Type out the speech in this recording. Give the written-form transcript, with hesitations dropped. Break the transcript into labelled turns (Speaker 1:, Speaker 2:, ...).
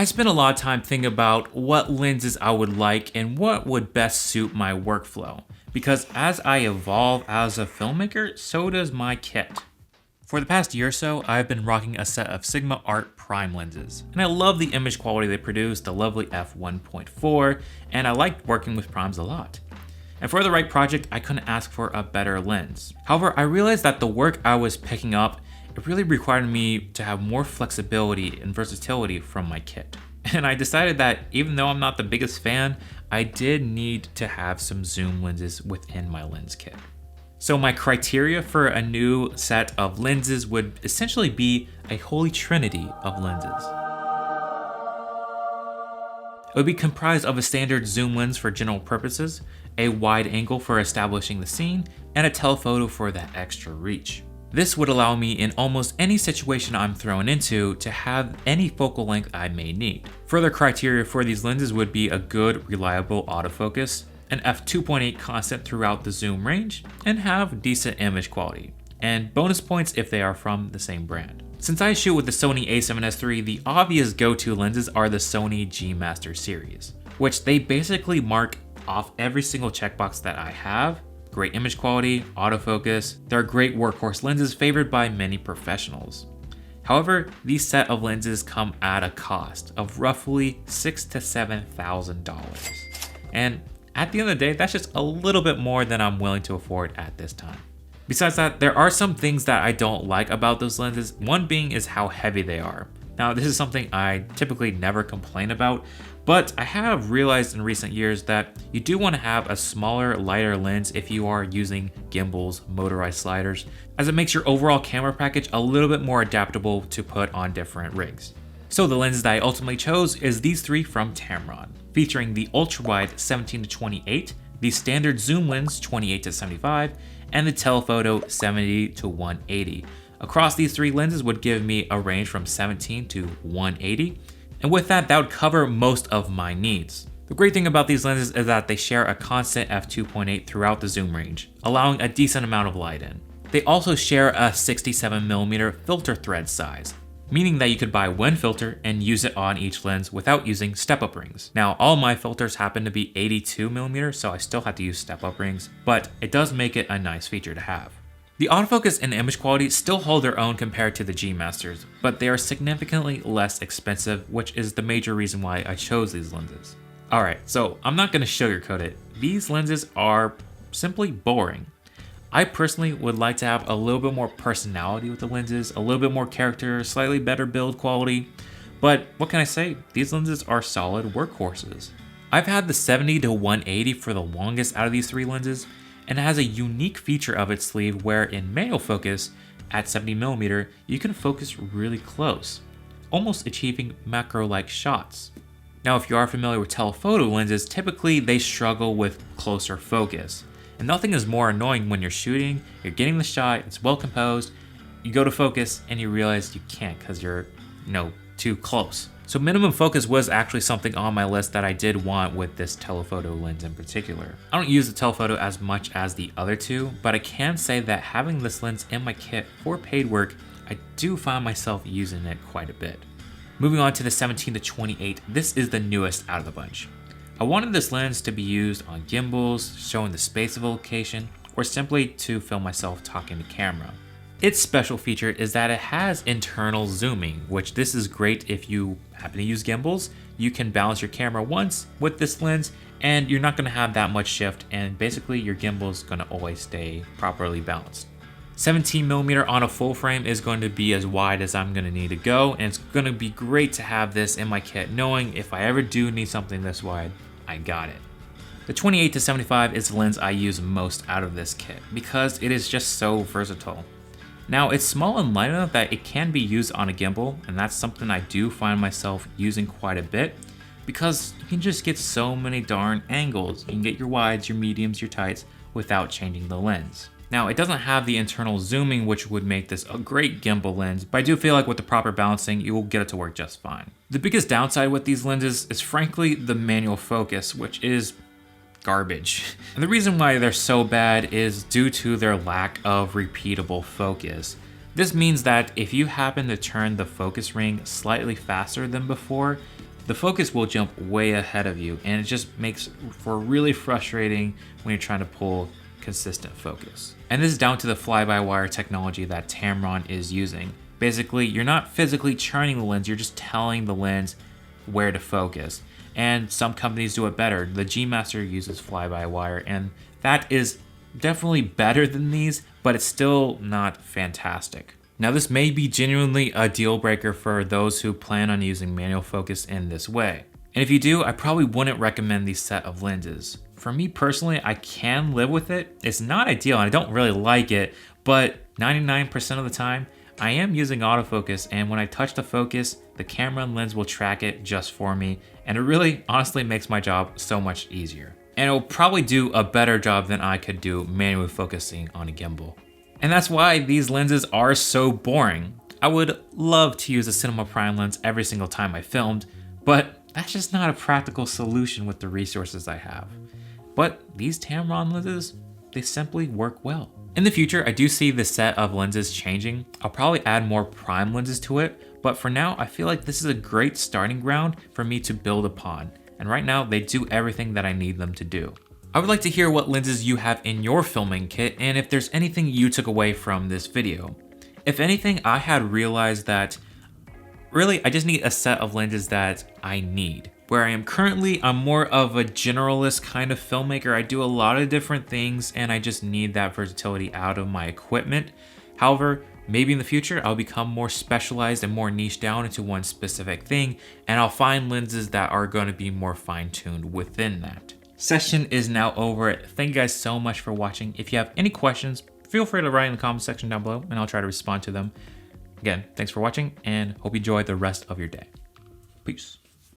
Speaker 1: I spent a lot of time thinking about what lenses I would like and what would best suit my workflow, because as I evolve as a filmmaker, so does my kit. For the past year or so, I've been rocking a set of Sigma Art Prime lenses, and I love the image quality they produce, the lovely f1.4, and I like working with primes a lot. And for the right project, I couldn't ask for a better lens. However, I realized that the work I was picking up, it really required me to have more flexibility and versatility from my kit. And I decided that even though I'm not the biggest fan, I did need to have some zoom lenses within my lens kit. So my criteria for a new set of lenses would essentially be a holy trinity of lenses. It would be comprised of a standard zoom lens for general purposes, a wide angle for establishing the scene, and a telephoto for that extra reach. This would allow me in almost any situation I'm thrown into to have any focal length I may need. Further criteria for these lenses would be a good, reliable autofocus, an f2.8 constant throughout the zoom range, and have decent image quality, and bonus points if they are from the same brand. Since I shoot with the Sony A7siii, the obvious go-to lenses are the Sony G Master series, which they basically mark off every single checkbox that I have. Great image quality, autofocus, they're great workhorse lenses favored by many professionals. However, these set of lenses come at a cost of roughly $6,000 to $7,000. And at the end of the day, that's just a little bit more than I'm willing to afford at this time. Besides that, there are some things that I don't like about those lenses, one being is how heavy they are. Now, this is something I typically never complain about, but I have realized in recent years that you do want to have a smaller, lighter lens if you are using gimbals, motorized sliders, as it makes your overall camera package a little bit more adaptable to put on different rigs. So the lenses that I ultimately chose is these three from Tamron, featuring the ultra-wide 17 to 28, the standard zoom lens 28 to 75, and the telephoto 70 to 180. Across these three lenses would give me a range from 17 to 180, and with that would cover most of my needs. The great thing about these lenses is that they share a constant f2.8 throughout the zoom range, allowing a decent amount of light in. They also share a 67mm filter thread size, meaning that you could buy one filter and use it on each lens without using step-up rings. Now, all my filters happen to be 82mm, so I still have to use step-up rings, but it does make it a nice feature to have. The autofocus and image quality still hold their own compared to the G Masters, but they are significantly less expensive, which is the major reason why I chose these lenses. Alright, so I'm not going to sugarcoat it. These lenses are simply boring. I personally would like to have a little bit more personality with the lenses, a little bit more character, slightly better build quality, but what can I say? These lenses are solid workhorses. I've had the 70 to 180 for the longest out of these three lenses, and it has a unique feature of its sleeve where in manual focus, at 70mm, you can focus really close, almost achieving macro-like shots. Now, if you are familiar with telephoto lenses, typically they struggle with closer focus. And nothing is more annoying when you're shooting, you're getting the shot, it's well composed, you go to focus and you realize you can't because you're, too close. So minimum focus was actually something on my list that I did want with this telephoto lens in particular. I don't use the telephoto as much as the other two, but I can say that having this lens in my kit for paid work, I do find myself using it quite a bit. Moving on to the 17 to 28, this is the newest out of the bunch. I wanted this lens to be used on gimbals, showing the space of a location, or simply to film myself talking to camera. Its special feature is that it has internal zooming, which this is great if you happen to use gimbals. You can balance your camera once with this lens and you're not going to have that much shift, and basically your gimbal is going to always stay properly balanced. 17mm on a full frame is going to be as wide as I'm going to need to go, and it's going to be great to have this in my kit knowing if I ever do need something this wide, I got it. The 28 to 75 is the lens I use most out of this kit because it is just so versatile. Now, it's small and light enough that it can be used on a gimbal, and that's something I do find myself using quite a bit because you can just get so many darn angles. You can get your wides, your mediums, your tights without changing the lens. Now, it doesn't have the internal zooming, which would make this a great gimbal lens, but I do feel like with the proper balancing, you will get it to work just fine. The biggest downside with these lenses is frankly the manual focus, which is garbage. And the reason why they're so bad is due to their lack of repeatable focus. This means that if you happen to turn the focus ring slightly faster than before, the focus will jump way ahead of you, and it just makes for really frustrating when you're trying to pull consistent focus. And this is down to the fly-by-wire technology that Tamron is using. Basically, you're not physically churning the lens, you're just telling the lens where to focus. And some companies do it better. The G Master uses fly-by-wire, and that is definitely better than these, but it's still not fantastic. Now, this may be genuinely a deal breaker for those who plan on using manual focus in this way. And if you do, I probably wouldn't recommend these set of lenses. For me personally, I can live with it. It's not ideal and I don't really like it, but 99% of the time, I am using autofocus, and when I touch the focus, the camera and lens will track it just for me, and it really honestly makes my job so much easier. And it will probably do a better job than I could do manually focusing on a gimbal. And that's why these lenses are so boring. I would love to use a cinema prime lens every single time I filmed, but that's just not a practical solution with the resources I have. But these Tamron lenses, they simply work well. In the future, I do see the set of lenses changing. I'll probably add more prime lenses to it, but for now, I feel like this is a great starting ground for me to build upon. And right now, they do everything that I need them to do. I would like to hear what lenses you have in your filming kit and if there's anything you took away from this video. If anything, I had realized that really I just need a set of lenses that I need. Where I am currently, I'm more of a generalist kind of filmmaker. I do a lot of different things and I just need that versatility out of my equipment. However, maybe in the future, I'll become more specialized and more niche down into one specific thing, and I'll find lenses that are going to be more fine-tuned within that. Session is now over. Thank you guys so much for watching. If you have any questions, feel free to write in the comment section down below and I'll try to respond to them. Again, thanks for watching and hope you enjoy the rest of your day. Peace.